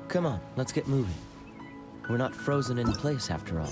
Come on, let's get moving. We're not frozen in place after all.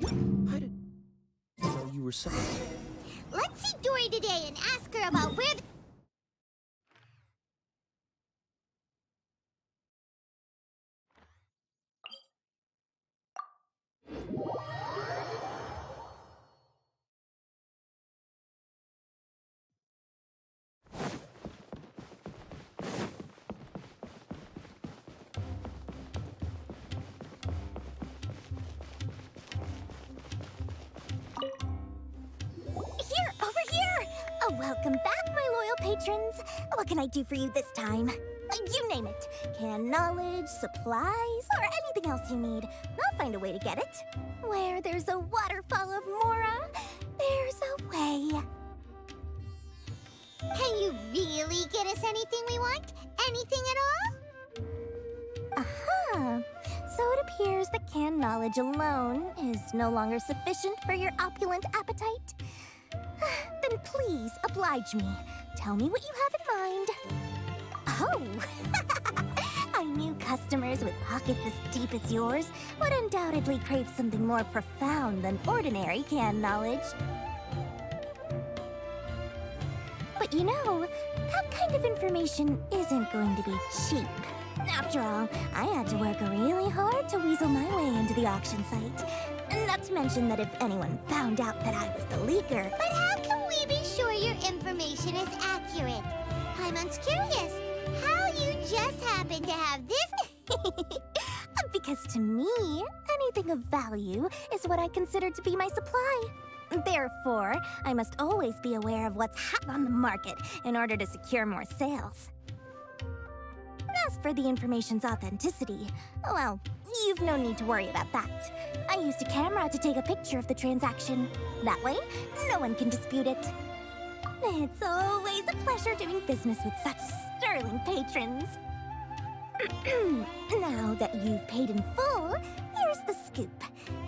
I didn't know you were so... Let's see Dory today and ask her about where the... Here, over here! Welcome back, my loyal patrons. What can I do for you this time? You name it. Canned knowledge, supplies, or anything else you need. I'll find a way to get it. Where there's a waterfall of Mora, there's a way. Can you really get us anything we want? Anything at all? Aha! So it appears that canned knowledge alone is no longer sufficient for your opulent appetite. Then please, oblige me. Tell me what you have in mind. Oh! I knew customers with pockets as deep as yours would undoubtedly crave something more profound than ordinary canned knowledge. But you know, that kind of information isn't going to be cheap. After all, I had to work really hard to weasel my way into the auction site. Not to mention that if anyone found out that I was the leaker... But how can we be sure your information is accurate? Paimon's curious. How you just happen to have this... Because to me, anything of value is what I consider to be my supply. Therefore, I must always be aware of what's hot on the market in order to secure more sales. As for the information's authenticity, well, you've no need to worry about that. I used a camera to take a picture of the transaction. That way, no one can dispute it. It's always a pleasure doing business with such sterling patrons. Now that you've paid in full, here's the scoop.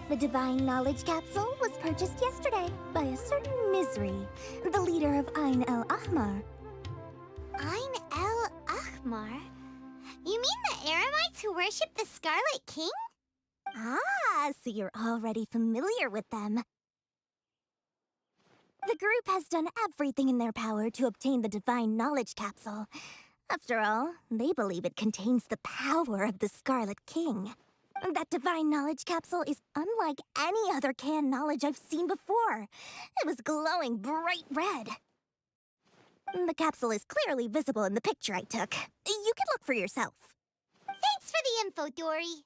The Divine Knowledge Capsule was purchased yesterday by a certain Misery, the leader of Ain El Ahmar. Ain El Ahmar? You mean the Eremites who worship the Scarlet King? Ah, so you're already familiar with them. The group has done everything in their power to obtain the Divine Knowledge Capsule. After all, they believe it contains the power of the Scarlet King. That Divine Knowledge Capsule is unlike any other canned knowledge I've seen before. It was glowing bright red. The capsule is clearly visible in the picture I took. You can look for yourself. Thanks for the info, Dory.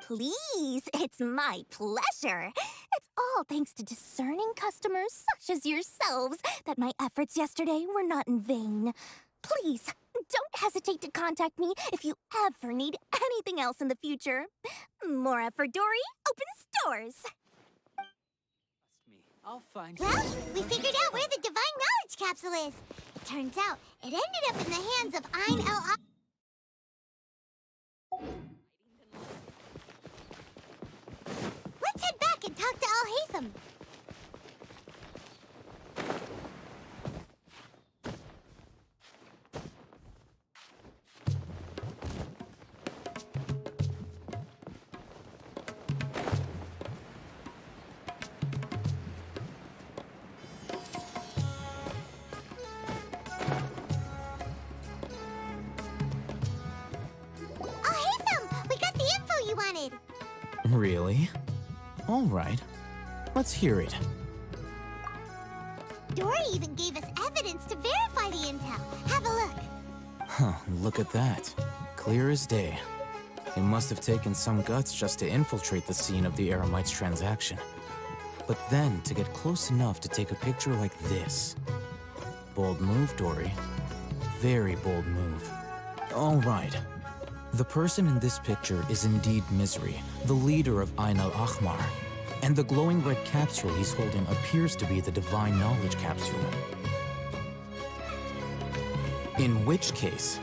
Please, it's my pleasure. It's all thanks to discerning customers such as yourselves that my efforts yesterday were not in vain. Please, don't hesitate to contact me if you ever need anything else in the future. Mora for Dory opens doors. I'll find Well, we figured out where the divine knowledge capsule is. It turns out it ended up in the hands of lmao. Let's head back and talk to Al-Haytham. Al-Haytham, we got the info you wanted. Really? All right. Let's hear it. Dory even gave us evidence to verify the intel. Have a look. Huh, look at that. Clear as day. It must have taken some guts just to infiltrate the scene of the Eremites transaction. But then to get close enough to take a picture like this. Bold move, Dory. Very bold move. All right. The person in this picture is indeed Misery, the leader of Ain al-Ahmar. And the glowing red capsule he's holding appears to be the Divine Knowledge Capsule. In which case,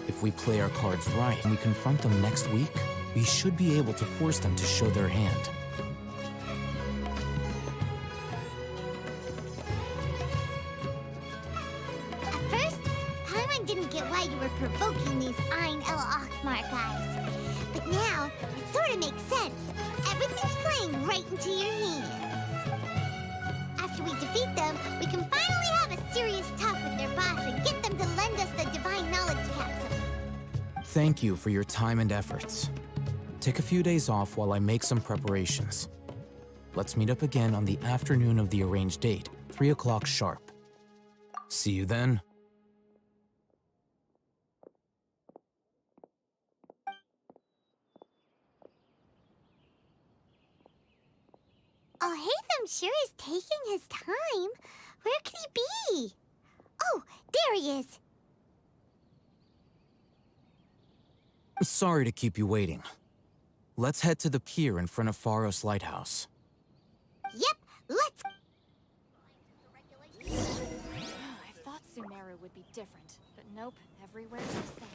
if we play our cards right and we confront them next week, we should be able to force them to show their hand. At first, Paimon didn't get why you were provoking these Ain al-Ahmar guys. But now, it sort of makes sense. Everything's playing right into your hands. After we defeat them, we can finally have a serious talk with their boss and get them to lend us the Divine Knowledge Capsule. Thank you for your time and efforts. Take a few days off while I make some preparations. Let's meet up again on the afternoon of the arranged date, 3 o'clock sharp. See you then. Al-Haytham sure is taking his time. Where could he be? Oh, there he is. Sorry to keep you waiting. Let's head to the pier in front of Pharos Lighthouse. Yep, let's... I thought Sumeru would be different, but nope, everywhere's the same.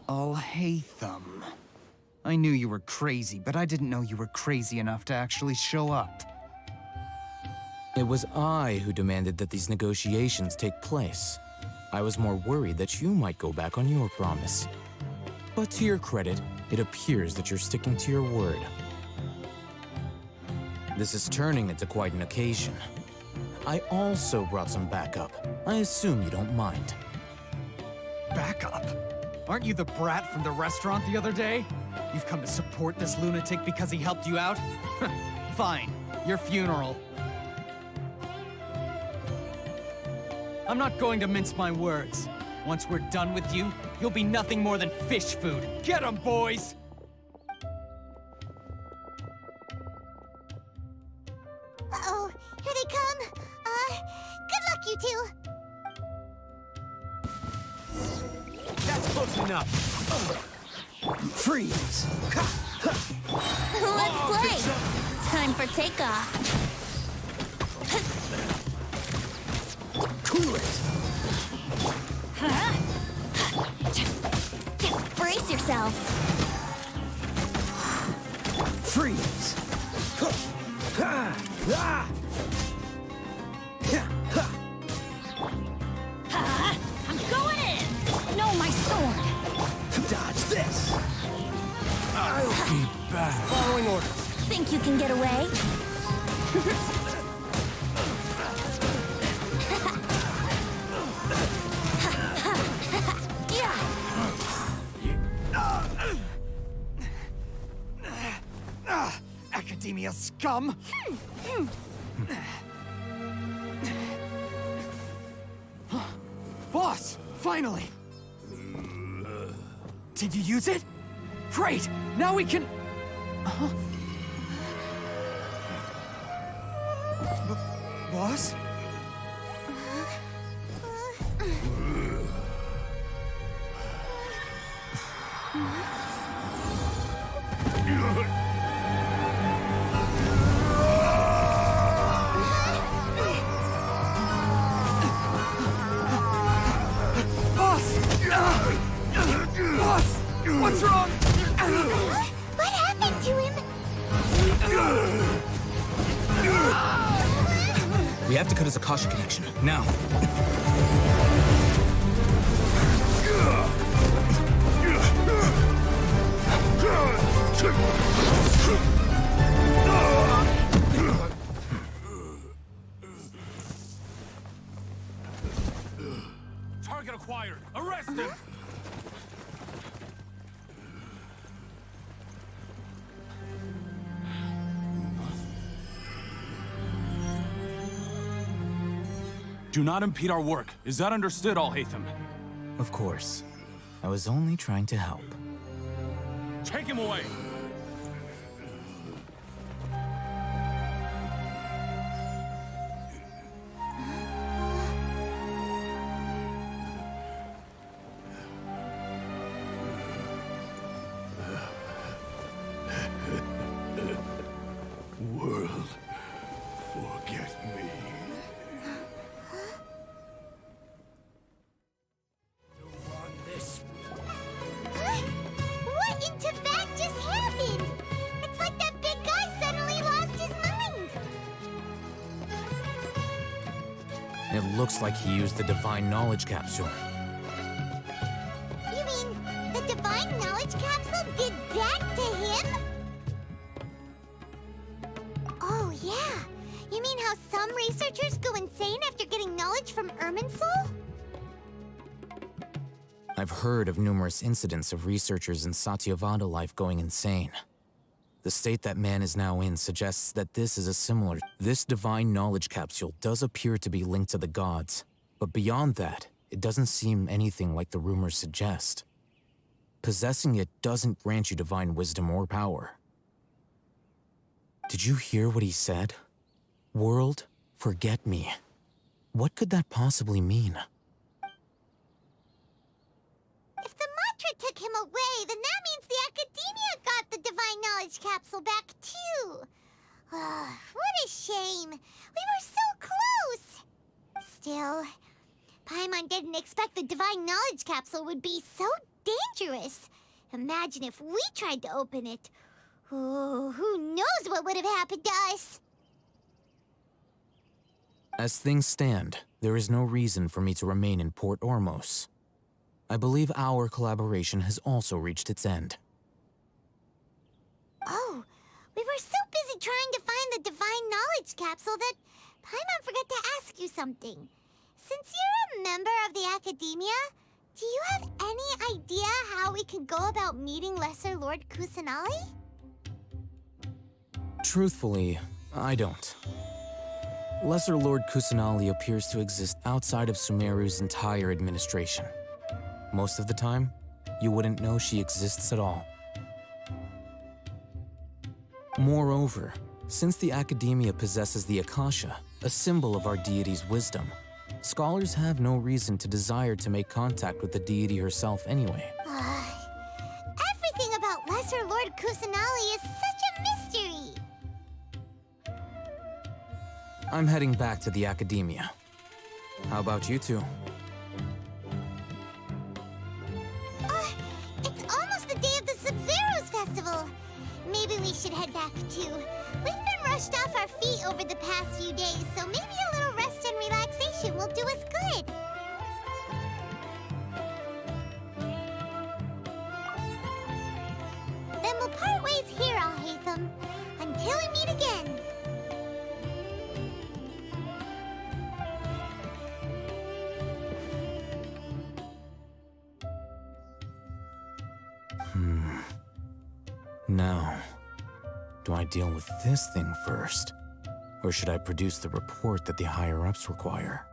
Al-Haytham. I knew you were crazy, but I didn't know you were crazy enough to actually show up. It was I who demanded that these negotiations take place. I was more worried that you might go back on your promise. But to your credit, it appears that you're sticking to your word. This is turning into quite an occasion. I also brought some backup. I assume you don't mind. Backup? Aren't you the brat from the restaurant the other day? You've come to support this lunatic because he helped you out? Fine, your funeral. I'm not going to mince my words. Once we're done with you, you'll be nothing more than fish food. Get 'em, boys! Uh-oh, here they come. Good luck, you two. That's close enough. Freeze. Let's play. Time for takeoff. Cool it. Brace yourself. yourself. Freeze! I'm going in! No, my sword! Dodge this! I'll be back. Following orders. Think you can get away? Academia scum! Boss! Finally! Did you use it? Great! Now we can... Boss? Boss! Boss! What's wrong? What happened to him? We have to cut his Akasha connection, now. Target acquired. Arrest him. Do not impede our work. Is that understood, Al-Haytham? Of course. I was only trying to help. Take him away! World, forget me. What in Tibet just happened? It's like that big guy suddenly lost his mind. It looks like he used the Divine Knowledge Capsule. You mean the Divine Knowledge Capsule did that to him? Oh, yeah. You mean how some researchers go insane after getting knowledge from Irminsul? I've heard of numerous incidents of researchers in Satyavada life going insane. The state that man is now in suggests that this is a similar... This Divine Knowledge Capsule does appear to be linked to the gods, but beyond that, it doesn't seem anything like the rumors suggest. Possessing it doesn't grant you divine wisdom or power. Did you hear what he said? World, forget me. What could that possibly mean? If the mantra took him away, then that means the Academia got the Divine Knowledge Capsule back, too. What a shame. We were so close. Still, Paimon didn't expect the Divine Knowledge Capsule would be so dangerous. Imagine if we tried to open it. Oh, who knows what would have happened to us? As things stand, there is no reason for me to remain in Port Ormos. I believe our collaboration has also reached its end. Oh, we were so busy trying to find the Divine Knowledge Capsule that Paimon forgot to ask you something. Since you're a member of the Academia, do you have any idea how we can go about meeting Lesser Lord Kusanali? Truthfully, I don't. Lesser Lord Kusanali appears to exist outside of Sumeru's entire administration. Most of the time, you wouldn't know she exists at all. Moreover, since the Academia possesses the Akasha, a symbol of our deity's wisdom, scholars have no reason to desire to make contact with the deity herself anyway. Everything about Lesser Lord Kusanali is such a mystery. I'm heading back to the Academia. How about you two? It's almost the day of maybe we should head back too. We've been rushed off our feet over the past few days, so maybe a little rest and relaxation will do us good. Then we'll part ways here, Al-Haytham. Until we meet again. Now, do I deal with this thing first? Or should I produce the report that the higher-ups require?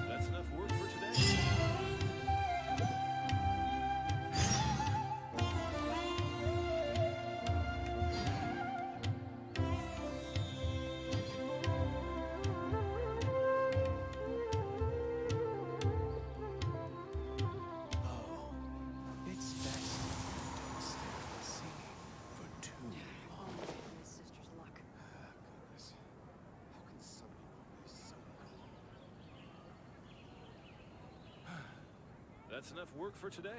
That's enough work for today. It's best don't stay singing for too long. My sister's luck. Goodness. How can some people be so cold? That's enough work for today.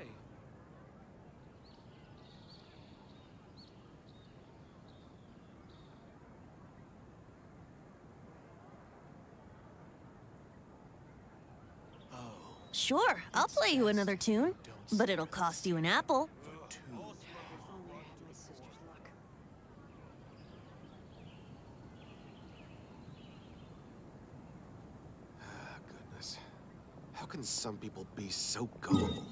Sure, I'll play you another tune, but it'll cost you an apple. For too If only I had my sister's luck. Goodness. How can some people be so gullible?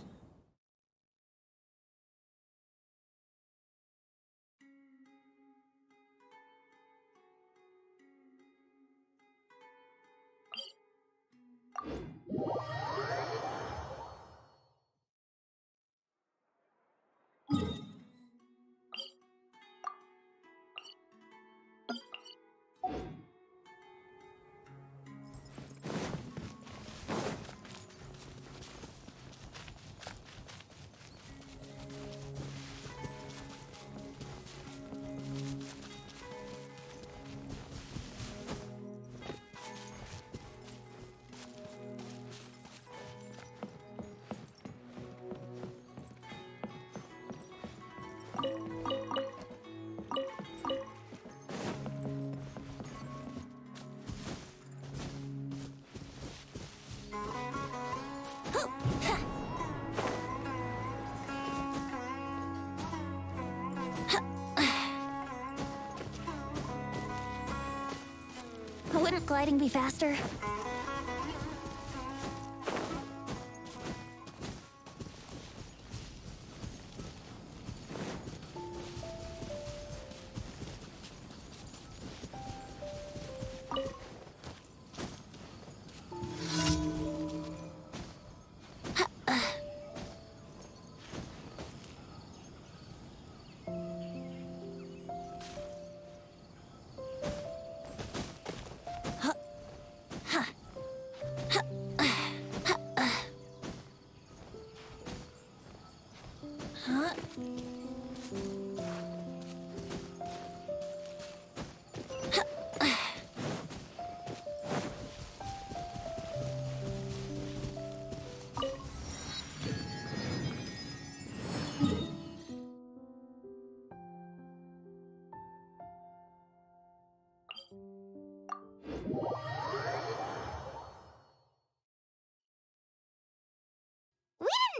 Wouldn't gliding be faster?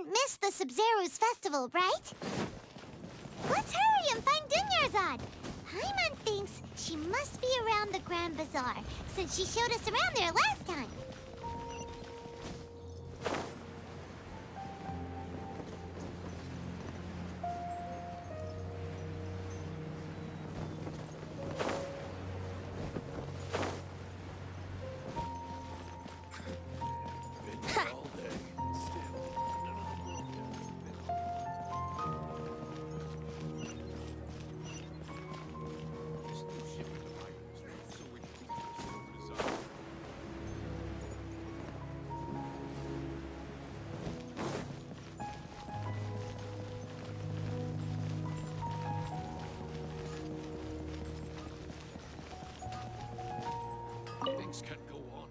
Miss the Sub-Zero's festival, right? Let's hurry and find Dunyarzad. Paimon thinks she must be around the Grand Bazaar, since she showed us around there last time. Been here all day. Still, none of the work This new shipping device is so we can design. This can't go on.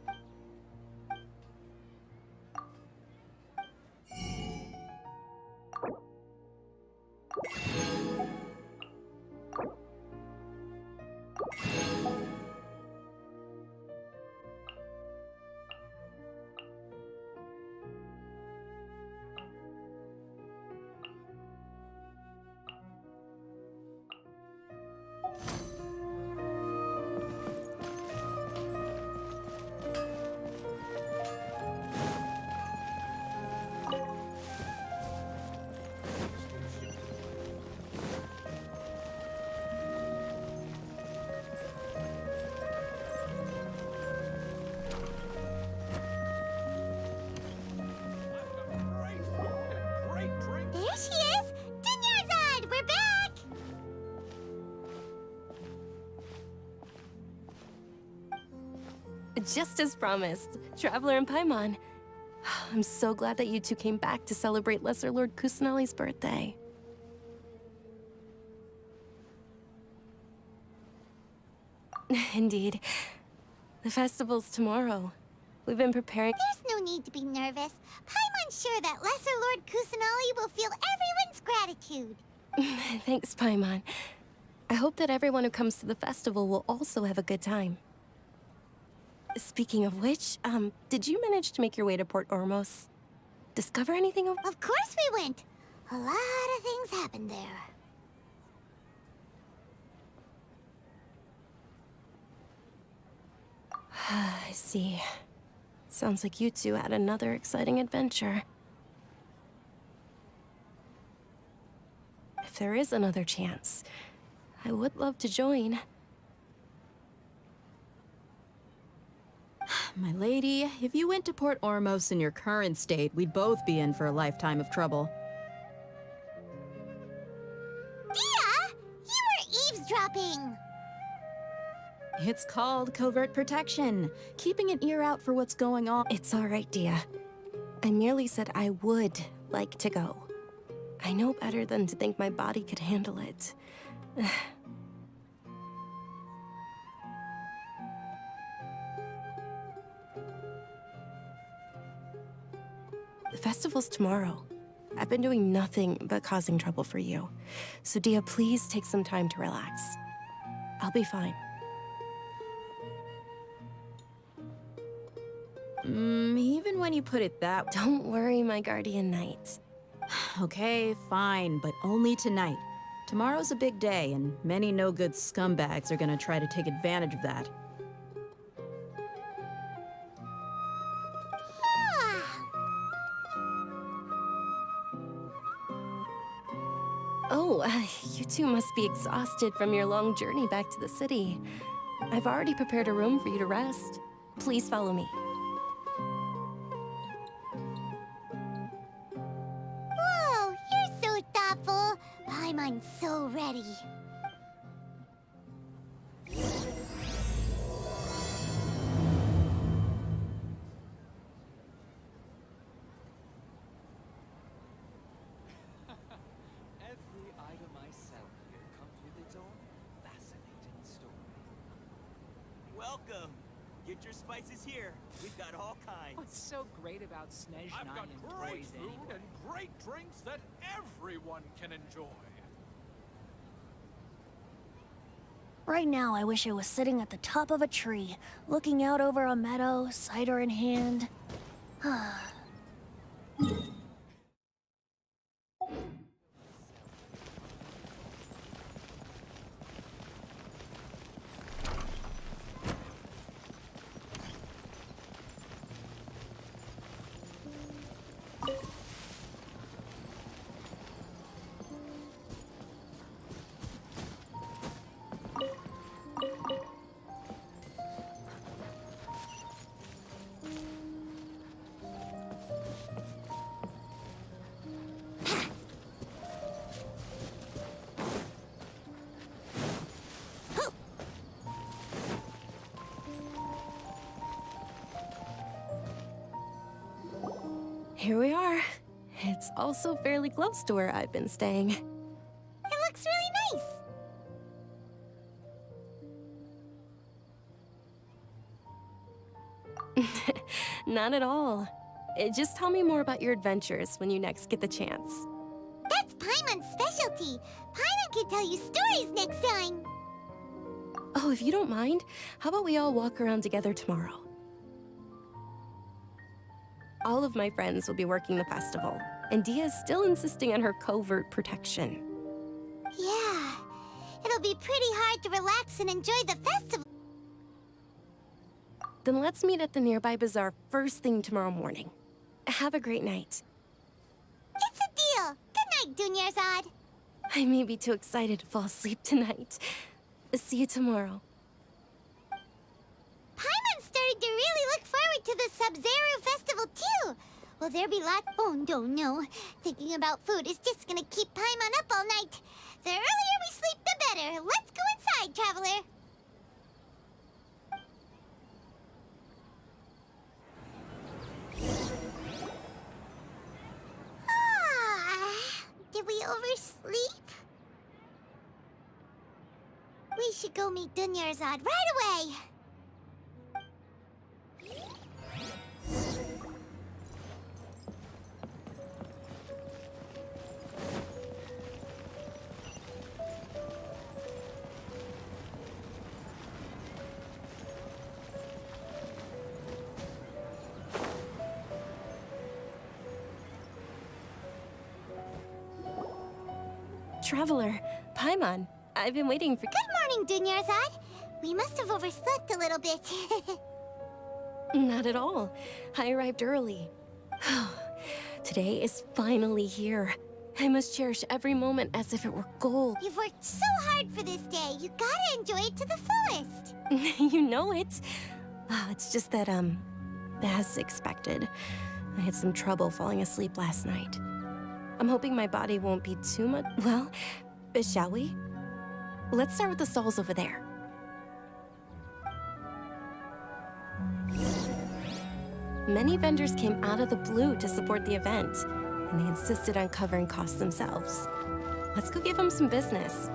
There she is! Dinyarzad! We're back! Just as promised, Traveler and Paimon. I'm so glad that you two came back to celebrate Lesser Lord Kusanali's birthday. Indeed. The festival's tomorrow. We've been preparing— There's no need to be nervous. Paimon's sure that Lesser Lord Kusanali will feel everyone's gratitude. Thanks, Paimon. I hope that everyone who comes to the festival will also have a good time. Speaking of which, did you manage to make your way to Port Ormos? Discover anything of— Of course we went. A lot of things happened there. I see. Sounds like you two had another exciting adventure. If there is another chance, I would love to join. My lady, if you went to Port Ormos in your current state, we'd both be in for a lifetime of trouble. Dia! You were eavesdropping! It's called covert protection. Keeping an ear out for what's going on. It's all right, Dia. I merely said I would like to go. I know better than to think my body could handle it. The festival's tomorrow. I've been doing nothing but causing trouble for you. So Dia, please take some time to relax. I'll be fine. Even when you put it that way. Don't worry, my guardian knight. Okay, fine, but only tonight. Tomorrow's a big day, and many no-good scumbags are gonna try to take advantage of that. Oh, you two must be exhausted from your long journey back to the city. I've already prepared a room for you to rest. Please follow me. Whoa, you're so thoughtful. Paimon's so ready. Every item I sell here comes with its own fascinating story. Welcome! Get your spices here. We've got all kinds. What's so great about Snezh I've got and great toys food anyway? and great drinks that everyone can enjoy. Right now, I wish I was sitting at the top of a tree, looking out over a meadow, cider in hand. Here we are. It's also fairly close to where I've been staying. It looks really nice. Not at all. Just tell me more about your adventures when you next get the chance. That's Paimon's specialty. Paimon can tell you stories next time. Oh, if you don't mind, how about we all walk around together tomorrow? All of my friends will be working the festival, and Dia's still insisting on her covert protection. Yeah, it'll be pretty hard to relax and enjoy the festival. Then let's meet at the nearby bazaar first thing tomorrow morning. Have a great night. It's a deal. Good night, Dunyarzad. I may be too excited to fall asleep tonight. See you tomorrow. Paimon started to really look forward to the Sub-Zero festival too. Will there be lots? Oh no. Thinking about food is just gonna keep Paimon up all night. The earlier we sleep, the better. Let's go inside, traveler. Did we oversleep? We should go meet Dunyarzad right away. Traveler, Paimon, I've been waiting for— Good morning, Dunyarzad. We must have overslept a little bit. Not at all. I arrived early. Today is finally here. I must cherish every moment as if it were gold. You've worked so hard for this day. You gotta enjoy it to the fullest. You know it. It's just that, as expected, I had some trouble falling asleep last night. I'm hoping my body won't be too much— Well, shall we? Let's start with the stalls over there. Many vendors came out of the blue to support the event, and they insisted on covering costs themselves. Let's go give them some business.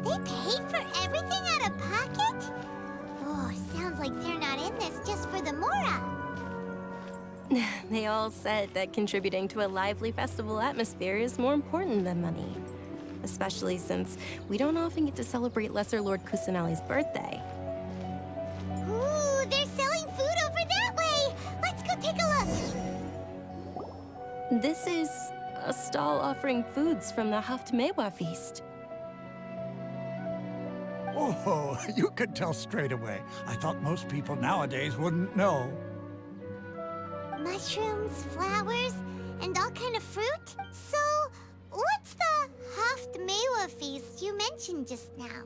They paid for everything out of pocket? Oh, sounds like they're not in this just for the Mora. They all said that contributing to a lively festival atmosphere is more important than money. Especially since we don't often get to celebrate Lesser Lord Kusanali's birthday. Ooh, they're selling food over that way! Let's go take a look! This is a stall offering foods from the Haftmewa feast. Oh, you could tell straight away. I thought most people nowadays wouldn't know. Mushrooms, flowers, and all kind of fruit? So, what's the Haftmewa feast you mentioned just now?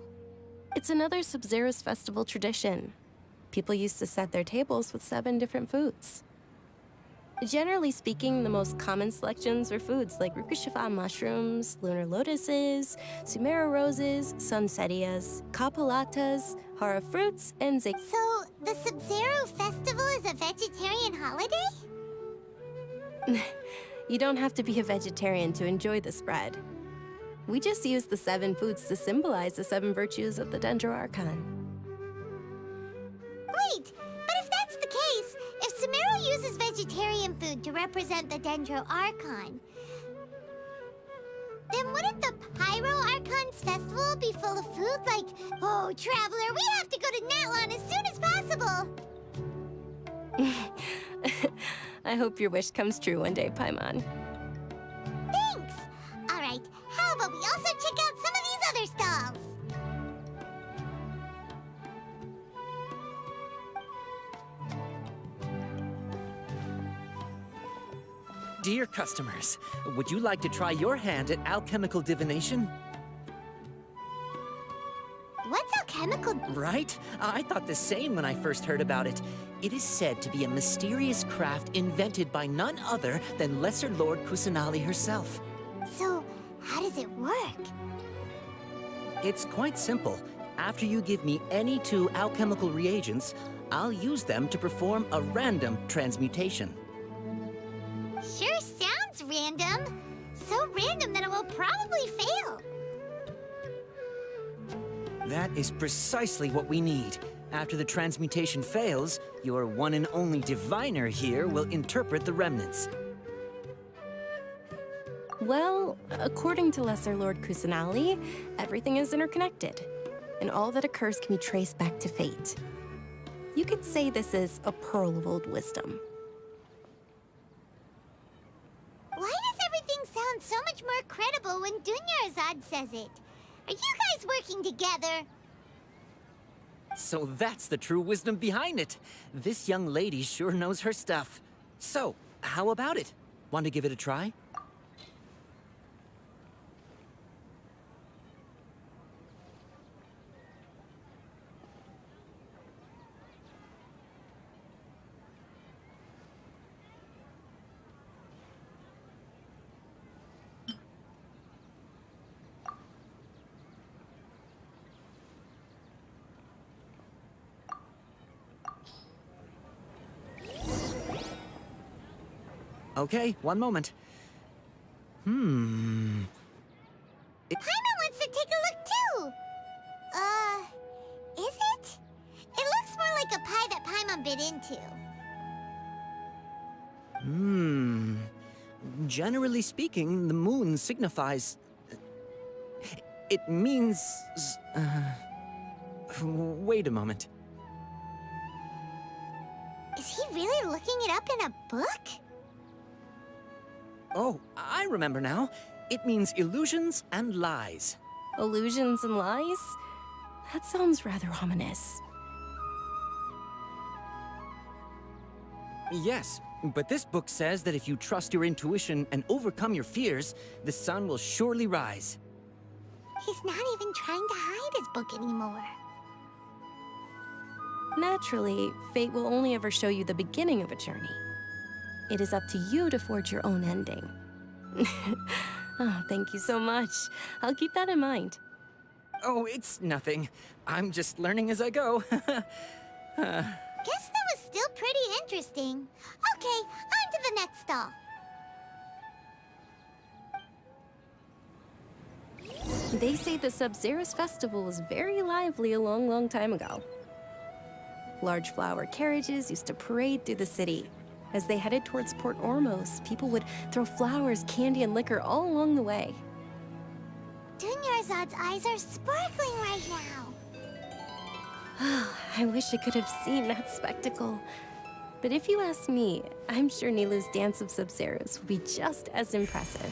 It's another Sub-Zero's festival tradition. People used to set their tables with 7 different foods. Generally speaking, the most common selections were foods like Rukushifa mushrooms, lunar lotuses, Sumera roses, sunsetias, kapalatas, hara fruits, and zig— So, the Sub-Zero festival is a vegetarian holiday? You don't have to be a vegetarian to enjoy the spread. We just use the 7 foods to symbolize the 7 virtues of the Dendro Archon. Wait, but if that's the case, if Sumero uses vegetarian food to represent the Dendro Archon, then wouldn't the Pyro Archon's festival be full of food like, oh, Traveler, we have to go to Natlan as soon as possible? I hope your wish comes true one day, Paimon. Thanks! Alright, how about we also check out some of these other stalls? Dear customers, would you like to try your hand at alchemical divination? What's alchemical? Right? I thought the same when I first heard about it. It is said to be a mysterious craft invented by none other than Lesser Lord Kusanali herself. So, how does it work? It's quite simple. After you give me any 2 alchemical reagents, I'll use them to perform a random transmutation. Sure sounds random. So random that it will probably fail. That is precisely what we need. After the transmutation fails, your one and only diviner here will interpret the remnants. Well, according to Lesser Lord Kusanali, everything is interconnected, and all that occurs can be traced back to fate. You could say this is a pearl of old wisdom. Why does everything sound so much more credible when Dunyarzad says it? Are you guys working together? So that's the true wisdom behind it. This young lady sure knows her stuff. So, how about it? Want to give it a try? Okay, one moment. Paimon wants to take a look too! Is it? It looks more like a pie that Paimon bit into. Generally speaking, the moon signifies... It means... Wait a moment. Is he really looking it up in a book? Oh, I remember now. It means illusions and lies. Illusions and lies? That sounds rather ominous. Yes, but this book says that if you trust your intuition and overcome your fears, the sun will surely rise. He's not even trying to hide his book anymore. Naturally, fate will only ever show you the beginning of a journey. It is up to you to forge your own ending. Oh, thank you so much. I'll keep that in mind. Oh, it's nothing. I'm just learning as I go. Guess that was still pretty interesting. Okay, on to the next stall. They say the Sub-Zerus festival was very lively a long, long time ago. Large flower carriages used to parade through the city. As they headed towards Port Ormos, people would throw flowers, candy, and liquor all along the way. Dunyarzad's eyes are sparkling right now. I wish I could have seen that spectacle. But if you ask me, I'm sure Nilou's Dance of Sub-Zerus will be just as impressive.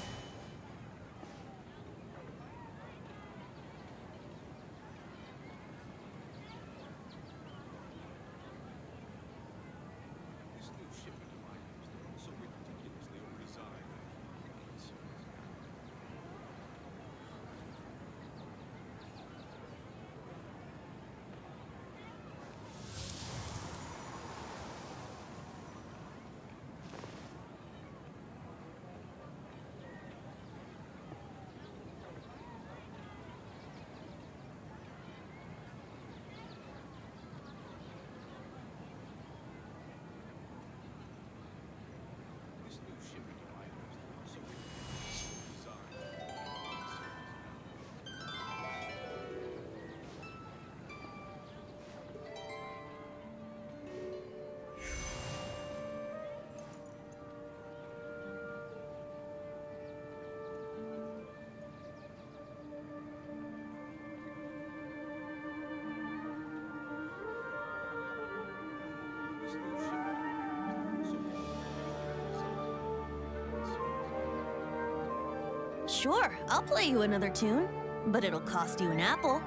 Sure, I'll play you another tune, but it'll cost you an apple.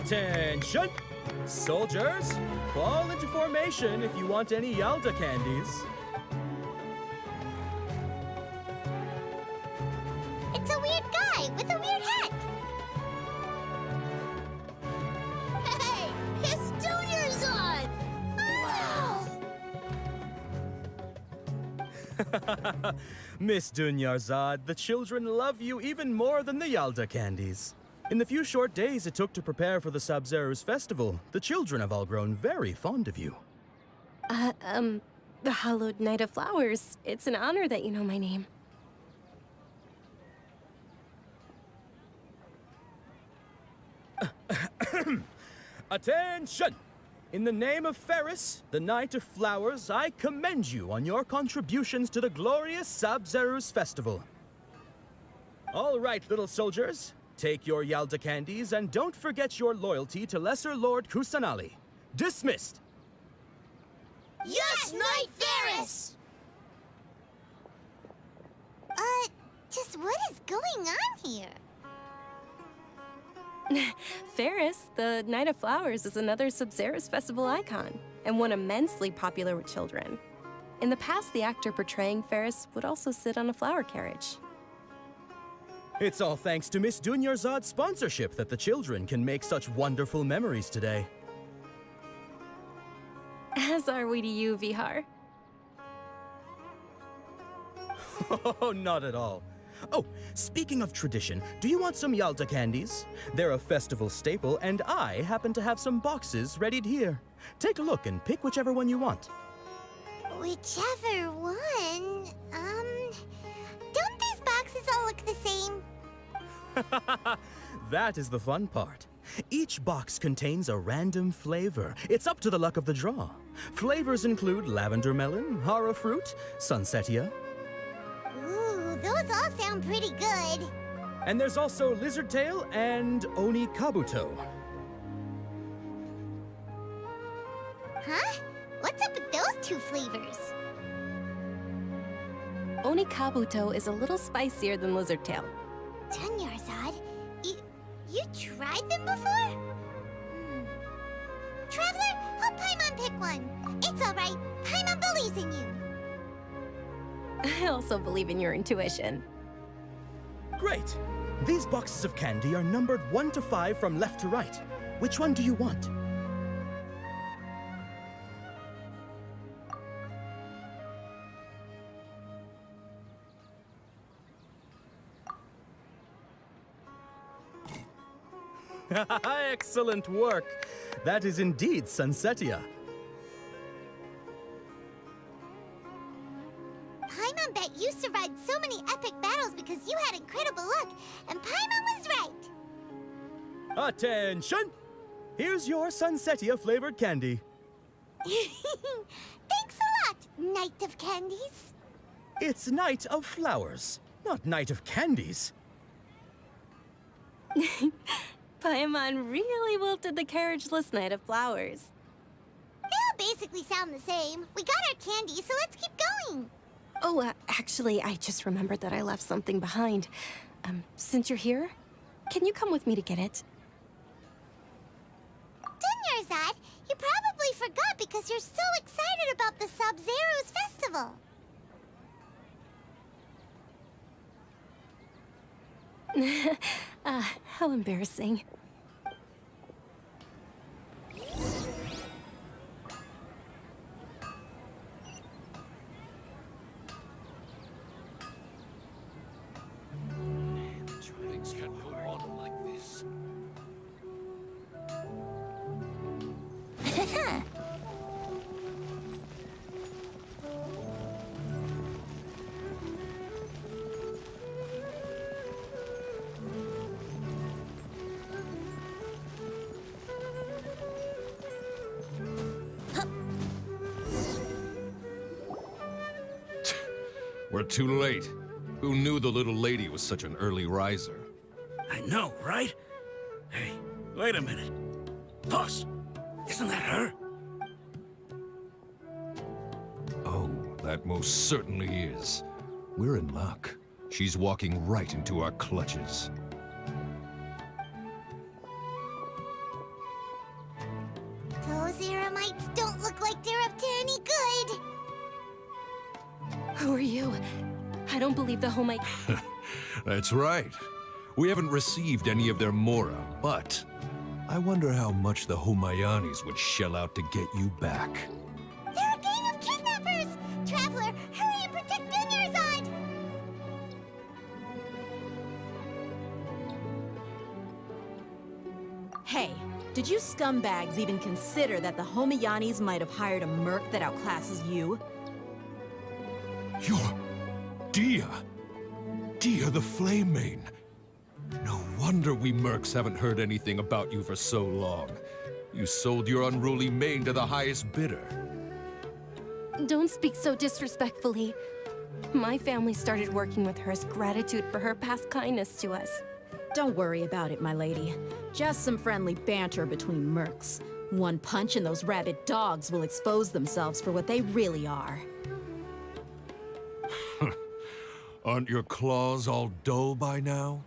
Attention! Soldiers, fall into formation if you want any Yalda candies. It's a weird guy with a weird hat. Hey, it's Junior's on! Wow! Miss Dunyarzad, the children love you even more than the Yalda candies. In the few short days it took to prepare for the Sabzeruz festival, the children have all grown very fond of you. The Hallowed Night of Flowers. It's an honor that you know my name. Attention! In the name of Ferris, the Night of Flowers, I commend you on your contributions to the glorious Sabzeruz festival. All right, little soldiers. Take your Yalda candies and don't forget your loyalty to Lesser Lord Kusanali. Dismissed! Yes, Knight Ferris! Just what is going on here? Ferris, the Night of Flowers, is another Sabzeruz festival icon, and one immensely popular with children. In the past, the actor portraying Ferris would also sit on a flower carriage. It's all thanks to Miss Dunyarzad's sponsorship that the children can make such wonderful memories today. As are we to you, Vihar. Oh, not at all. Oh, speaking of tradition, do you want some Yalda candies? They're a festival staple, and I happen to have some boxes readied here. Take a look and pick whichever one you want. Whichever one, don't these boxes all look the same? That is the fun part. Each box contains a random flavor. It's up to the luck of the draw. Flavors include lavender melon, hara fruit, sunsetia. Ooh, those all sound pretty good. And there's also lizard tail and oni kabuto. Huh? What's up with those two flavors? Oni kabuto is a little spicier than lizard tail. Dunyarzad, you tried them before? Traveler, help Paimon pick one. It's all right. Paimon believes in you. I also believe in your intuition. Great! These boxes of candy are numbered 1 to 5 from left to right. Which one do you want? Excellent work! That is indeed sunsetia. Paimon bet you survived so many epic battles because you had incredible luck, and Paimon was right. Attention! Here's your sunsetia flavored candy. Thanks a lot, Knight of Candies. It's Night of Flowers, not Night of Candies. Paimon really wilted the carriageless Night of Flowers. They all basically sound the same. We got our candy, so let's keep going. Oh, actually, I just remembered that I left something behind. Since you're here, can you come with me to get it? Dunyarzad, you probably forgot because you're so excited about the Sabzeruz festival. How embarrassing. Things can't go on like this. We're too late. Who knew the little lady was such an early riser? I know, right? Hey, wait a minute. Boss, isn't that her? Oh, that most certainly is. We're in luck. She's walking right into our clutches. don't believe the whole That's right. We haven't received any of their mora, but I wonder how much the Homayanis would shell out to get you back. They're a gang of kidnappers! Traveler, hurry and protect Dunyarzad! Hey, did you scumbags even consider that the Homayanis might have hired a merc that outclasses you? You're... Dia! Dia the Flame Mane! No wonder we mercs haven't heard anything about you for so long. You sold your unruly mane to the highest bidder. Don't speak so disrespectfully. My family started working with her as gratitude for her past kindness to us. Don't worry about it, my lady. Just some friendly banter between mercs. One punch and those rabid dogs will expose themselves for what they really are. Aren't your claws all dull by now?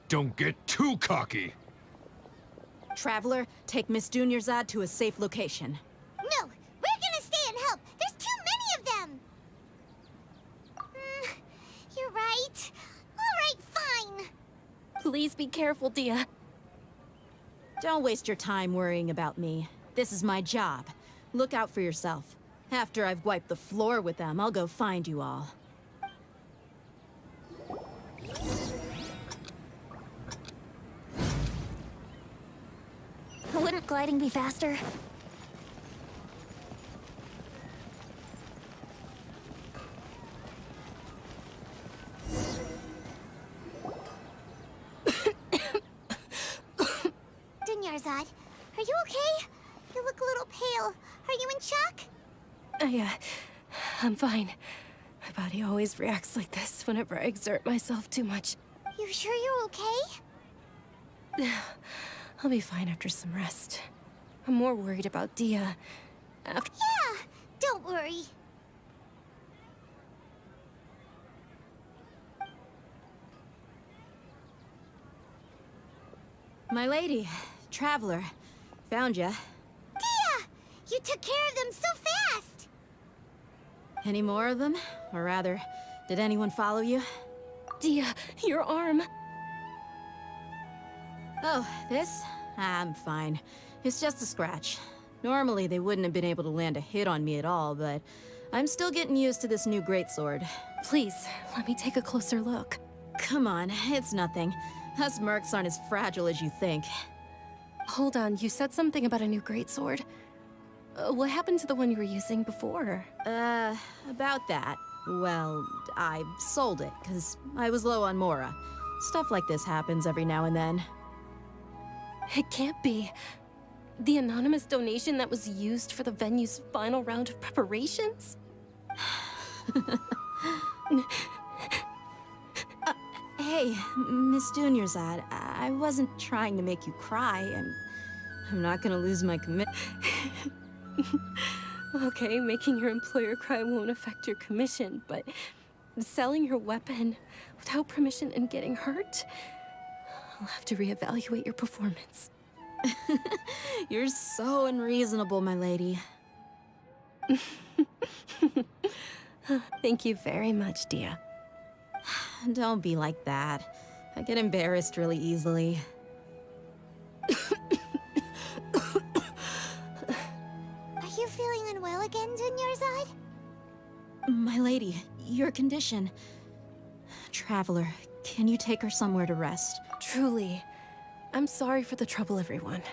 Don't get too cocky! Traveler, take Miss Dunyarzad to a safe location. No! We're gonna stay and help! There's too many of them! You're right. Alright, fine. Please be careful, Dia. Don't waste your time worrying about me. This is my job. Look out for yourself. After I've wiped the floor with them, I'll go find you all. Wouldn't gliding be faster? Dunyarzad, are you okay? You look a little pale. Are you in shock? I'm fine. My body always reacts like this whenever I exert myself too much. You sure you're okay? I'll be fine after some rest. I'm more worried about Dia. After... Yeah, don't worry. My lady, Traveler, found ya. Dia! You took care of them so fast! Any more of them? Or rather, did anyone follow you? Dia, your arm! Oh, this? I'm fine. It's just a scratch. Normally, they wouldn't have been able to land a hit on me at all, but I'm still getting used to this new greatsword. Please, let me take a closer look. Come on, it's nothing. Us mercs aren't as fragile as you think. Hold on, you said something about a new greatsword. What happened to the one you were using before? About that. Well, I sold it, because I was low on mora. Stuff like this happens every now and then. It can't be. The anonymous donation that was used for the venue's final round of preparations? Hey, Miss Dunyarzad, I wasn't trying to make you cry. I'm not gonna lose my commitment. Okay, making your employer cry won't affect your commission, but selling your weapon without permission and getting hurt? I'll have to reevaluate your performance. You're so unreasonable, my lady. Thank you very much, Dia. Don't be like that. I get embarrassed really easily. Are you feeling unwell again, Dunyarzad? My lady, your condition. Traveler, can you take her somewhere to rest? Truly. I'm sorry for the trouble, everyone.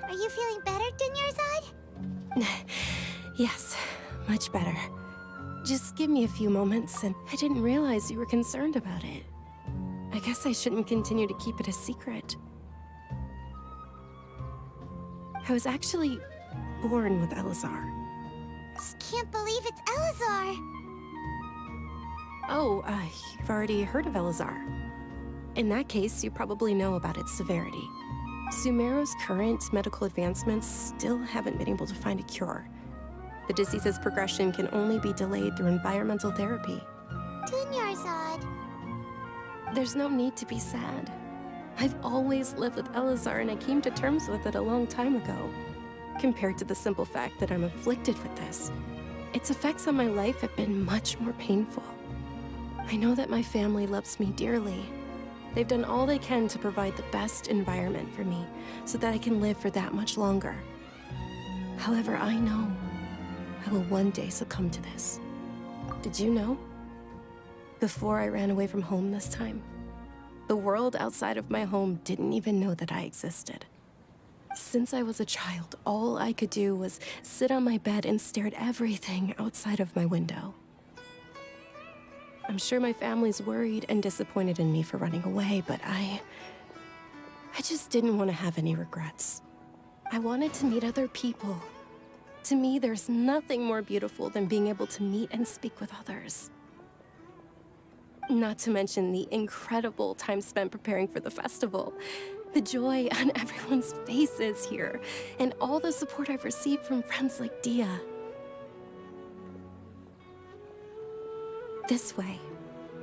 Are you feeling better, Dunyarzad? Yes, much better. Just give me a few moments, and I didn't realize you were concerned about it. I guess I shouldn't continue to keep it a secret. I was actually born with Elazar. Just can't believe it's Elazar. Oh, you've already heard of Elazar. In that case, you probably know about its severity. Sumeru's current medical advancements still haven't been able to find a cure. The disease's progression can only be delayed through environmental therapy. Dunyarzad. There's no need to be sad. I've always lived with Elazar, and I came to terms with it a long time ago. Compared to the simple fact that I'm afflicted with this, its effects on my life have been much more painful. I know that my family loves me dearly. They've done all they can to provide the best environment for me so that I can live for that much longer. However, I know I will one day succumb to this. Did you know? Before I ran away from home this time, the world outside of my home didn't even know that I existed. Since I was a child, all I could do was sit on my bed and stare at everything outside of my window. I'm sure my family's worried and disappointed in me for running away, but I just didn't want to have any regrets. I wanted to meet other people. To me, there's nothing more beautiful than being able to meet and speak with others. Not to mention the incredible time spent preparing for the festival, the joy on everyone's faces here, and all the support I've received from friends like Dia. This way,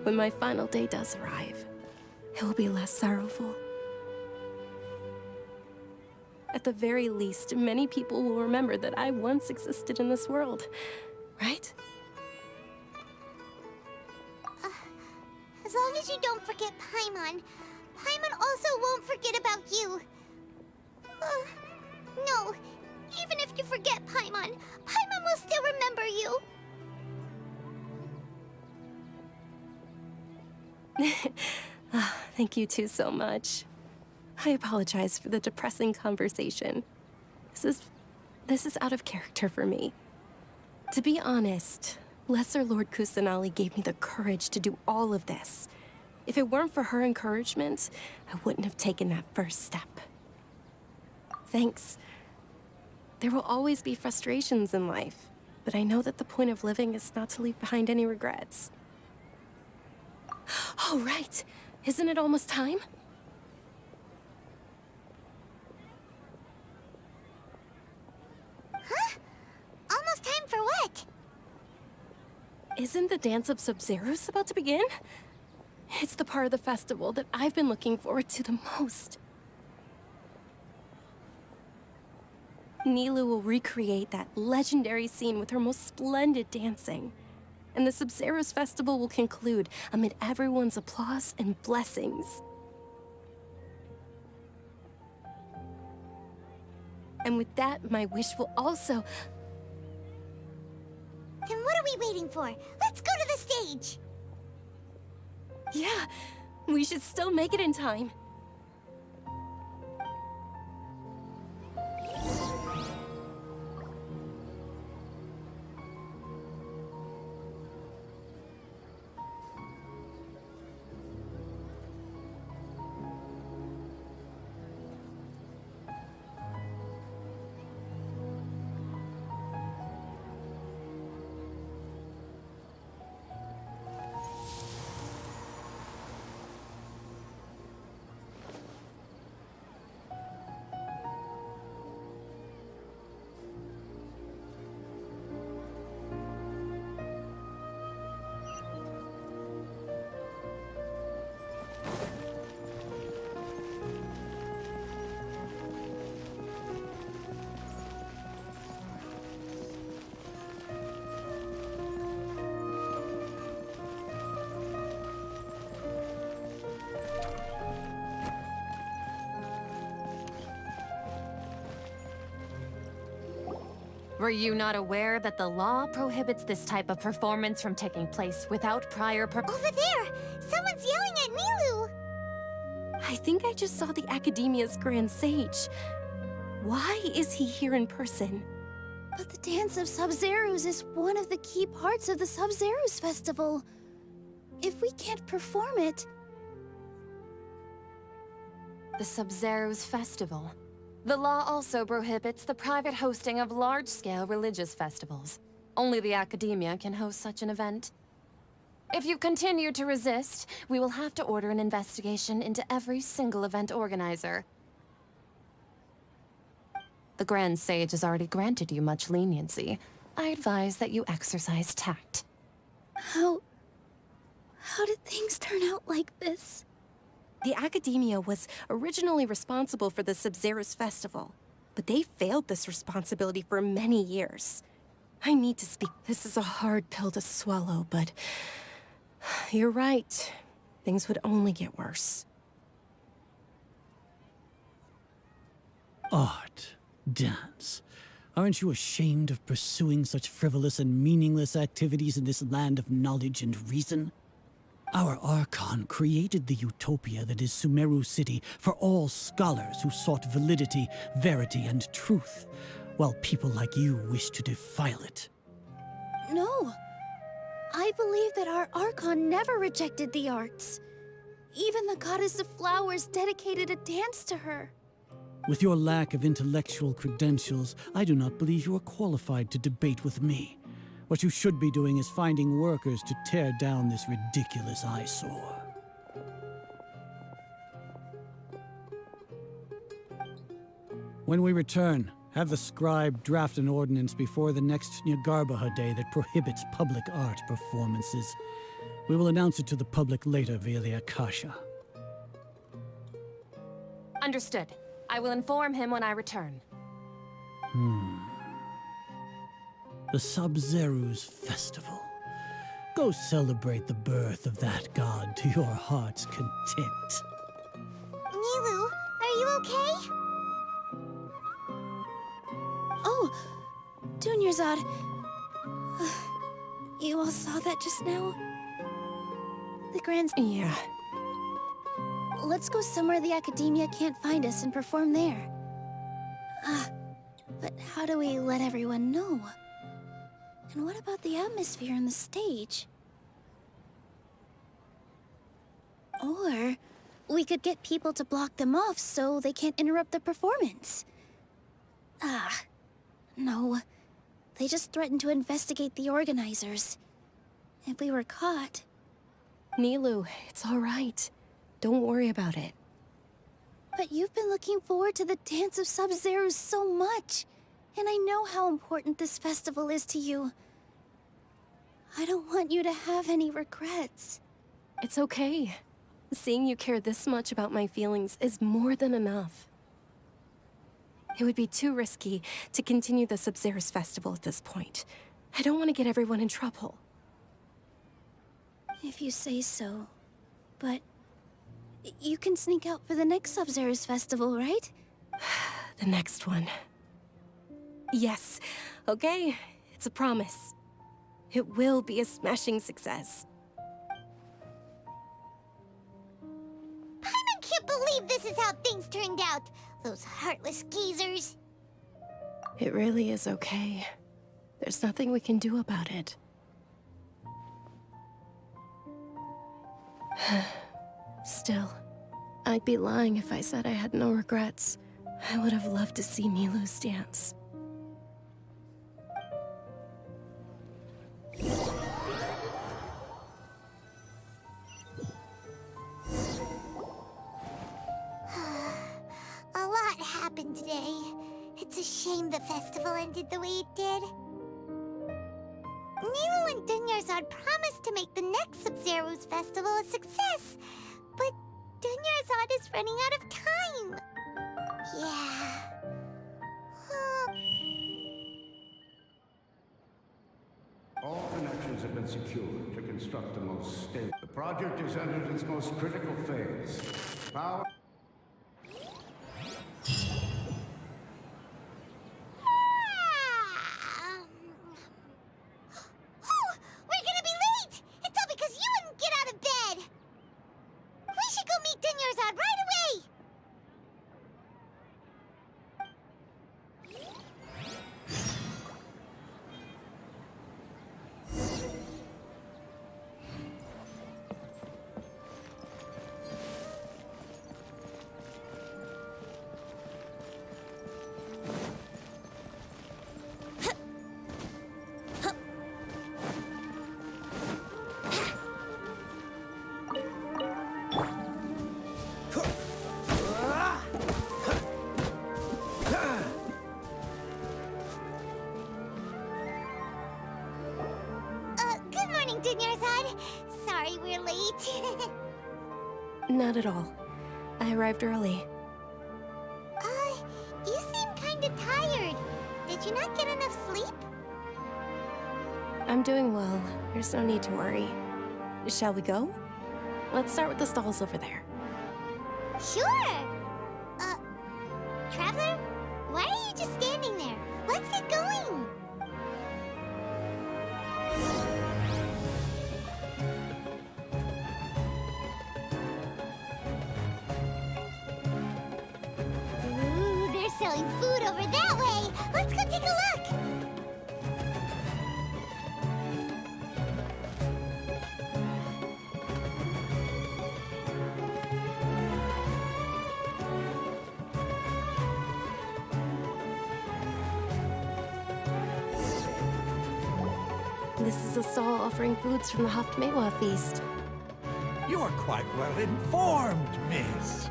when my final day does arrive, it will be less sorrowful. At the very least, many people will remember that I once existed in this world, right? As long as you don't forget Paimon, Paimon also won't forget about you. No, even if you forget Paimon, Paimon will still remember you. Thank you two so much. I apologize for the depressing conversation. This is out of character for me. To be honest, Lesser Lord Kusanali gave me the courage to do all of this. If it weren't for her encouragement, I wouldn't have taken that first step. Thanks. There will always be frustrations in life, but I know that the point of living is not to leave behind any regrets. Oh, right. Isn't it almost time? Huh? Almost time for what? Isn't the Dance of Sub-Zeros about to begin? It's the part of the festival that I've been looking forward to the most. Nilu will recreate that legendary scene with her most splendid dancing. And the Sub-Zeros festival will conclude amid everyone's applause and blessings. And with that, my wish will also... Then what are we waiting for? Let's go to the stage! Yeah, we should still make it in time. Were you not aware that the law prohibits this type of performance from taking place without prior Over there! Someone's yelling at Nilu! I think I just saw the Academia's Grand Sage. Why is he here in person? But the Dance of Sub-Zeros is one of the key parts of the Sub-Zeros Festival. If we can't perform it... The Sub-Zeros Festival. The law also prohibits the private hosting of large-scale religious festivals. Only the academia can host such an event. If you continue to resist, we will have to order an investigation into every single event organizer. The Grand Sage has already granted you much leniency. I advise that you exercise tact. How did things turn out like this? The Academia was originally responsible for the Sub-Zerus Festival, but they failed this responsibility for many years. I need to speak. This is a hard pill to swallow, but you're right. Things would only get worse. Art, dance. Aren't you ashamed of pursuing such frivolous and meaningless activities in this land of knowledge and reason? Our Archon created the utopia that is Sumeru City for all scholars who sought validity, verity, and truth, while people like you wish to defile it. No. I believe that our Archon never rejected the arts. Even the goddess of flowers dedicated a dance to her. With your lack of intellectual credentials, I do not believe you are qualified to debate with me. What you should be doing is finding workers to tear down this ridiculous eyesore. When we return, have the scribe draft an ordinance before the next Nyargarbaha Day that prohibits public art performances. We will announce it to the public later via the Akasha. Understood. I will inform him when I return. The Sub-Zerus Festival. Go celebrate the birth of that god to your heart's content. Nilu, are you okay? Oh, Dunyarzad. You all saw that just now? The Grand... Yeah. Let's go somewhere the Academia can't find us and perform there. But how do we let everyone know? And what about the atmosphere on the stage? Or we could get people to block them off so they can't interrupt the performance. No. They just threatened to investigate the organizers. If we were caught... Nilu, it's all right. Don't worry about it. But you've been looking forward to the Dance of Sub-Zerus so much. And I know how important this festival is to you. I don't want you to have any regrets. It's okay. Seeing you care this much about my feelings is more than enough. It would be too risky to continue the Sub-Zerus Festival at this point. I don't want to get everyone in trouble. If you say so. But... you can sneak out for the next Sub-Zerus Festival, right? The next one. Yes. Okay. It's a promise. It will be a smashing success. Paimon can't believe this is how things turned out. Those heartless geezers. It really is okay. There's nothing we can do about it. Still, I'd be lying if I said I had no regrets. I would have loved to see Nilu's dance. A lot happened today. It's a shame the festival ended the way it did. Nilu and Dunyarzad promised to make the next Sub-Zerus festival a success, but Dunyarzad is running out of time. Yeah. All connections have been secured to construct the most stable. The project has entered its most critical phase. Power... We're gonna be late! It's all because you wouldn't get out of bed! We should go meet Dunyarzad right away! bad. Sorry we're late. Not at all. I arrived early. You seem kinda tired. Did you not get enough sleep? I'm doing well. There's no need to worry. Shall we go? Let's start with the stalls over there. Sure! Traveler? Why are you just standing there? Let's get going! Ooh, they're selling food over that way! Let's go take a look! This is a stall offering foods from the Haftmewa feast. You're quite well informed, miss.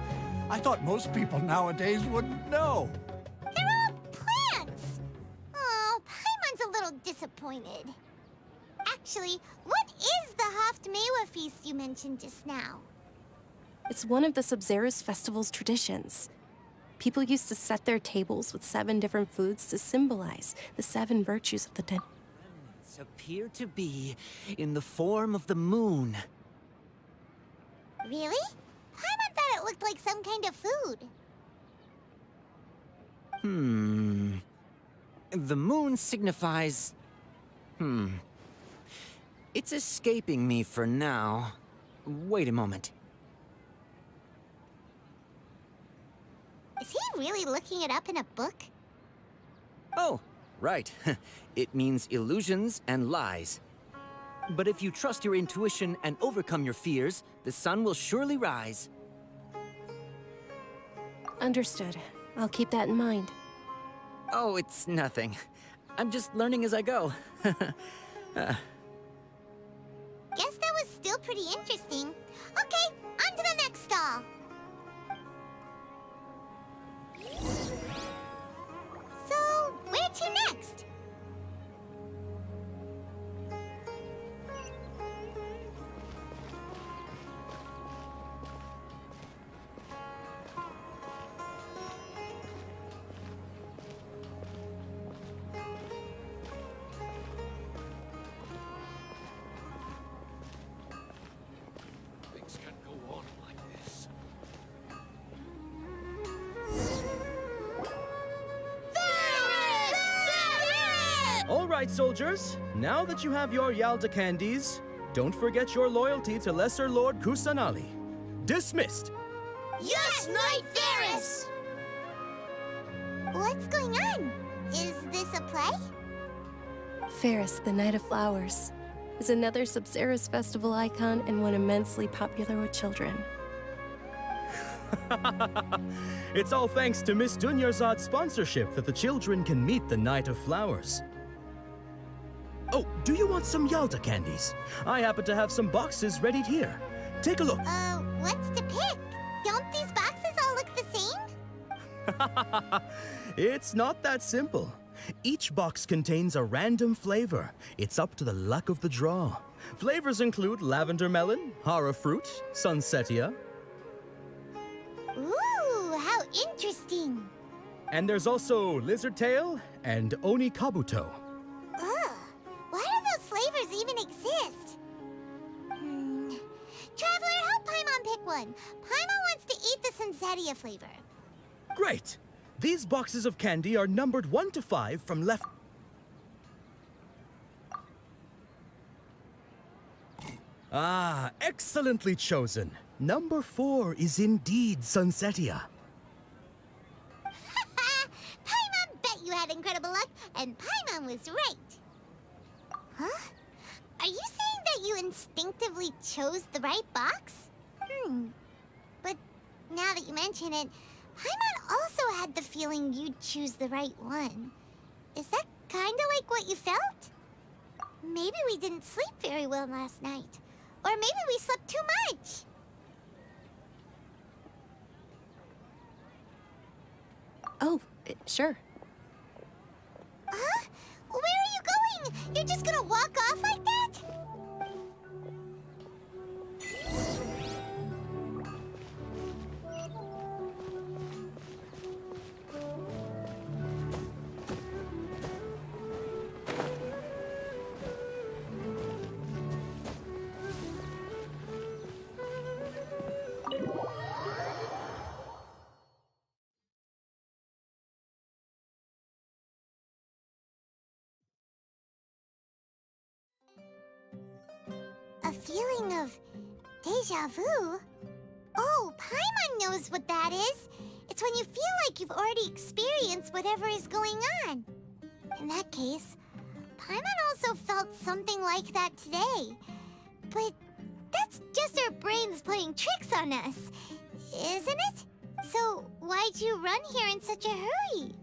I thought most people nowadays wouldn't know. They're all plants! Oh, Paimon's a little disappointed. Actually, what is the Haftmewa feast you mentioned just now? It's one of the Sub-Zerus festival's traditions. People used to set their tables with 7 different foods to symbolize the 7 virtues of the dead. Appear to be in the form of the moon. Really? Paimon thought it looked like some kind of food. The moon signifies... It's escaping me for now. Wait a moment. Is he really looking it up in a book? Oh, right. It means illusions and lies. But if you trust your intuition and overcome your fears, the sun will surely rise. Understood. I'll keep that in mind. Oh, it's nothing. I'm just learning as I go. Guess that was still pretty interesting. Okay, on to the next stall. So, where to next? Things can't go on like this. All right, soldiers. Now that you have your Yalda candies, don't forget your loyalty to Lesser Lord Kusanali. Dismissed. Yes, Knight Ferris! What's going on? Is this a play? Ferris, the Night of Flowers, is another Sub-Zerus festival icon and one immensely popular with children. It's all thanks to Miss Dunyarzad's sponsorship that the children can meet the Night of Flowers. Oh, do you want some Yalda candies? I happen to have some boxes ready here. Take a look. What's to pick? Don't these boxes all look the same? It's not that simple. Each box contains a random flavor. It's up to the luck of the draw. Flavors include lavender melon, hara fruit, sunsetia. Ooh, how interesting. And there's also lizard tail and oni kabuto. Ugh, why do those flavors even exist? Traveler, help Paimon pick one. Paimon wants to eat the sunsetia flavor. Great! These boxes of candy are numbered 1 to 5 from left. Ah, excellently chosen. Number 4 is indeed sunsetia. Paimon bet you had incredible luck, and Paimon was right. Huh? Are you saying that you instinctively chose the right box? But now that you mention it, Paimon also had the feeling you'd choose the right one. Is that kinda like what you felt? Maybe we didn't sleep very well last night. Or maybe we slept too much. Oh, sure. Huh? Where are you going? You're just gonna walk off like that? Feeling of deja vu? Oh, Paimon knows what that is. It's when you feel like you've already experienced whatever is going on. In that case, Paimon also felt something like that today. But that's just our brains playing tricks on us, isn't it? So why'd you run here in such a hurry?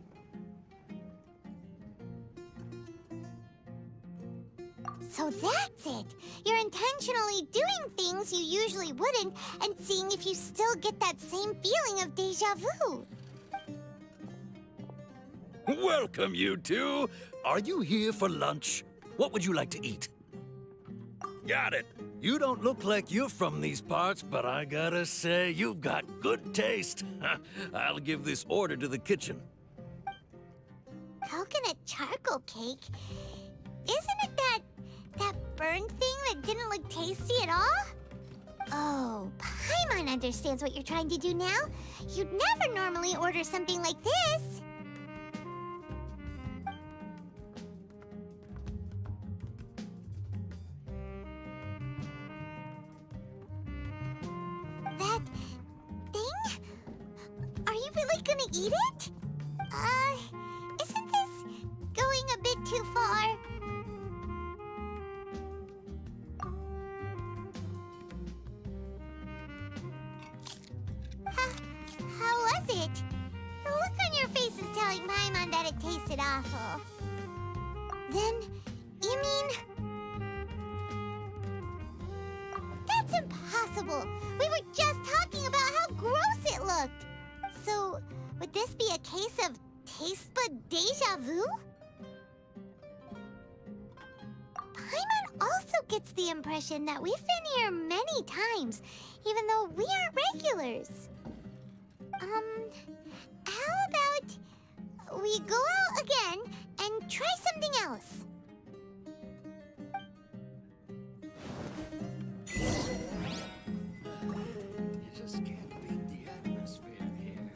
So that's it. You're intentionally doing things you usually wouldn't and seeing if you still get that same feeling of deja vu. Welcome, you two. Are you here for lunch? What would you like to eat? Got it. You don't look like you're from these parts, but I gotta say, you've got good taste. I'll give this order to the kitchen. Coconut charcoal cake? Isn't it that burned thing that didn't look tasty at all? Oh, Paimon understands what you're trying to do now. You'd never normally order something like this. That thing? Are you really gonna eat it? Isn't this going a bit too far? How was it? The look on your face is telling Paimon that it tasted awful. Then, you mean... That's impossible! We were just talking about how gross it looked! So, would this be a case of taste bud deja vu? Paimon also gets the impression that we've been here many times, even though we aren't regulars. How about we go out again and try something else? You just can't beat the atmosphere here.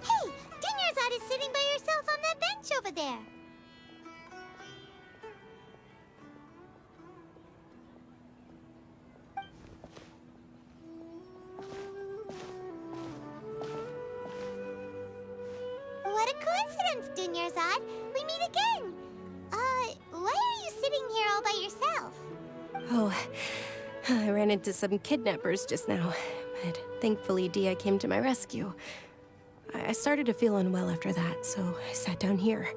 Hey! Dinyarzad is sitting by herself on that bench over there. What a coincidence, Dinyarzad. We meet again. Why are you sitting here all by yourself? Oh, I ran into some kidnappers just now, but thankfully Dia came to my rescue. I started to feel unwell after that, so I sat down here.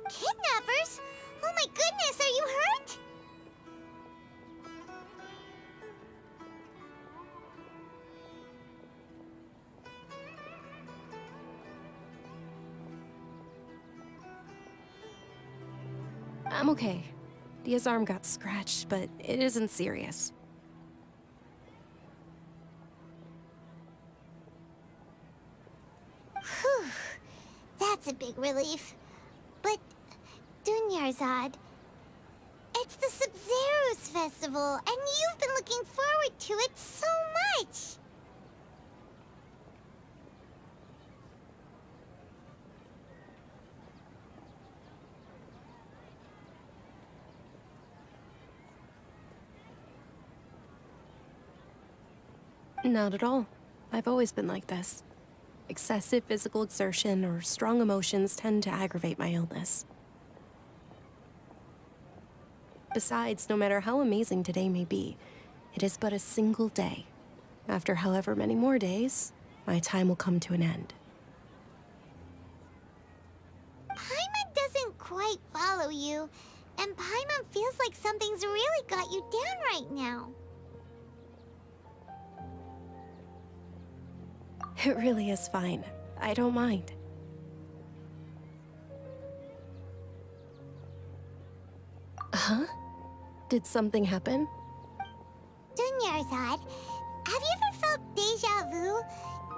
Kidnappers? Oh my goodness, are you hurt? I'm okay. Dia's arm got scratched, but it isn't serious. Whew. That's a big relief. But, Dunyarzad, it's the Sub-Zero's festival, and you've been looking forward to it so much! Not at all. I've always been like this. Excessive physical exertion or strong emotions tend to aggravate my illness. Besides, no matter how amazing today may be, it is but a single day. After however many more days, my time will come to an end. Paimon doesn't quite follow you, and Paimon feels like something's really got you down right now. It really is fine. I don't mind. Huh? Did something happen? Dunyarzad, have you ever felt deja vu?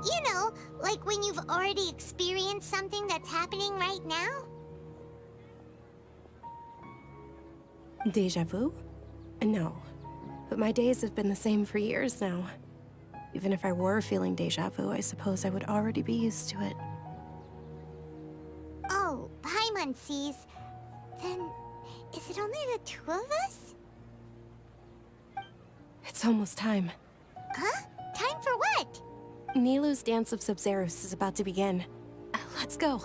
You know, like when you've already experienced something that's happening right now? Deja vu? No. But my days have been the same for years now. Even if I were feeling deja vu, I suppose I would already be used to it. Oh, Paimon sees. Then, is it only the two of us? It's almost time. Huh? Time for what? Nilou's Dance of Sub-Zerus is about to begin. Let's go.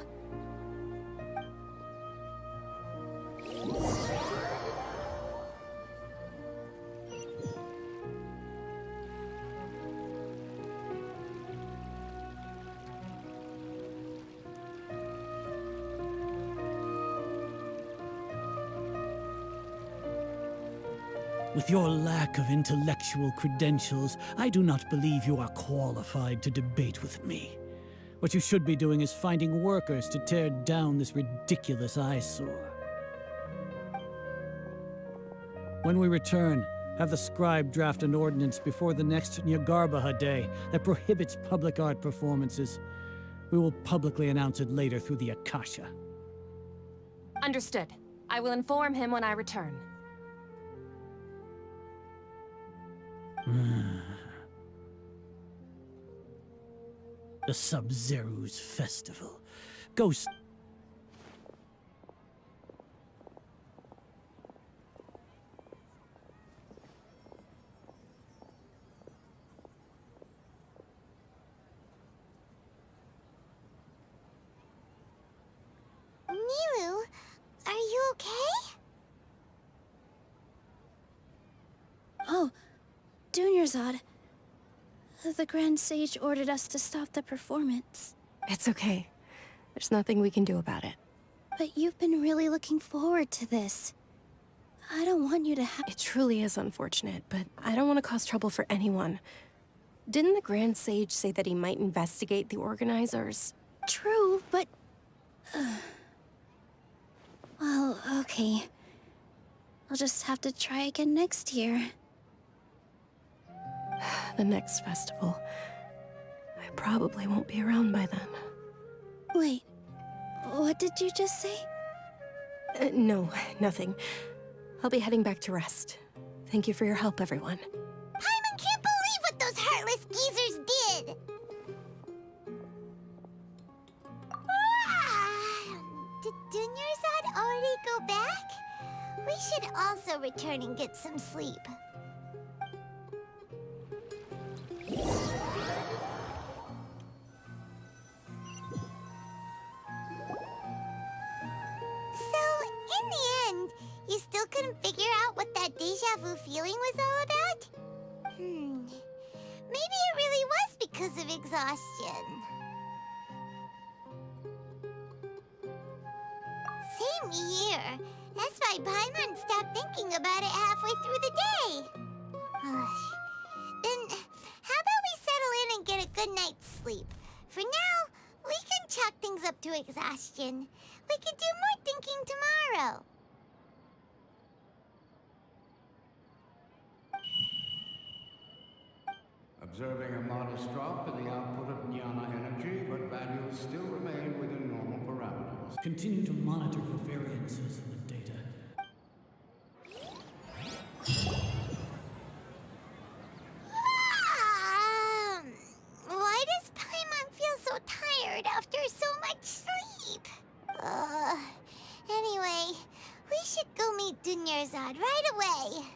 With your lack of intellectual credentials, I do not believe you are qualified to debate with me. What you should be doing is finding workers to tear down this ridiculous eyesore. When we return, have the scribe draft an ordinance before the next Nyagarbha Day that prohibits public art performances. We will publicly announce it later through the Akasha. Understood. I will inform him when I return. The Sub-Zerus Festival. Ghost. Nilou, are you okay? Oh, Dunyarzad. The Grand Sage ordered us to stop the performance. It's okay. There's nothing we can do about it. But you've been really looking forward to this. I don't want you to It truly is unfortunate, but I don't want to cause trouble for anyone. Didn't the Grand Sage say that he might investigate the organizers? True, but... Well, okay. I'll just have to try again next year. The next festival. I probably won't be around by then. Wait, what did you just say? No, nothing. I'll be heading back to rest. Thank you for your help, everyone. Paimon can't believe what those heartless geezers did! Did Dunyarzad already go back? We should also return and get some sleep. You still couldn't figure out what that deja vu feeling was all about? Maybe it really was because of exhaustion. Same here. That's why Paimon stopped thinking about it halfway through the day. Then, how about we settle in and get a good night's sleep? For now, we can chalk things up to exhaustion. We can do more thinking tomorrow. Observing a modest drop in the output of jnana energy, but values still remain within normal parameters. Continue to monitor for variances in the data. Why does Paimon feel so tired after so much sleep? Anyway, we should go meet Dunyarzad right away.